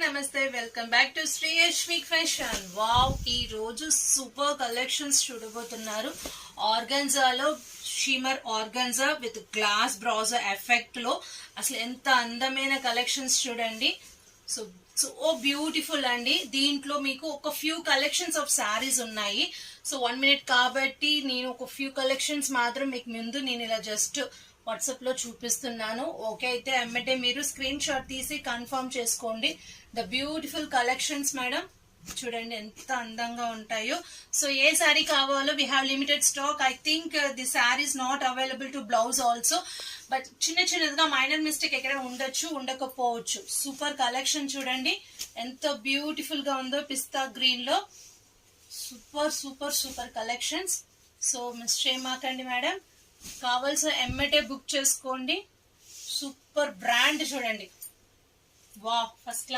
నమస్తే welcome back to Shri Yashvik fashion. Wow, ఈ రోజు సూపర్ కలెక్షన్స్ చూడబోతున్నారు. ఆర్గన్జాలో shimmer organza with glass browser effect లో అసలు ఎంత అందమైన కలెక్షన్స్ చూడండి. సో సో బ్యూటిఫుల్ అండి. దీంట్లో మీకు ఒక ఫ్యూ కలెక్షన్స్ ఆఫ్ శారీస్ ఉన్నాయి. సో 1 minute కాబట్టి నేను ఒక ఫ్యూ కలెక్షన్స్ మాత్రం మీకు ముందు నేను ఇలా జస్ట్ వాట్సాప్ లో చూపిస్తున్నాను. ఓకే అయితే ఎమ్మటే మీరు స్క్రీన్ షాట్ తీసి కన్ఫర్మ్ చేసుకోండి. ద బ్యూటిఫుల్ కలెక్షన్స్ మేడం, చూడండి ఎంత అందంగా ఉంటాయో. సో ఏ శారీ కావాలో we have limited stock. I think the sari is not available to blouse also, but చిన్నదిగా మైనర్ మిస్టేక్ ఎక్కడ ఉండొచ్చు, ఉండకపోవచ్చు. సూపర్ కలెక్షన్ చూడండి ఎంత బ్యూటిఫుల్ గా ఉందో. పిస్తా గ్రీన్ లో super super super collections. So miss చేయమాకండి మేడం, కావాల్సిన ఎమ్మటే బుక్ చేసుకోండి. సూపర్ బ్రాండ్ చూడండి, వా ఫస్ట్ క్లాస్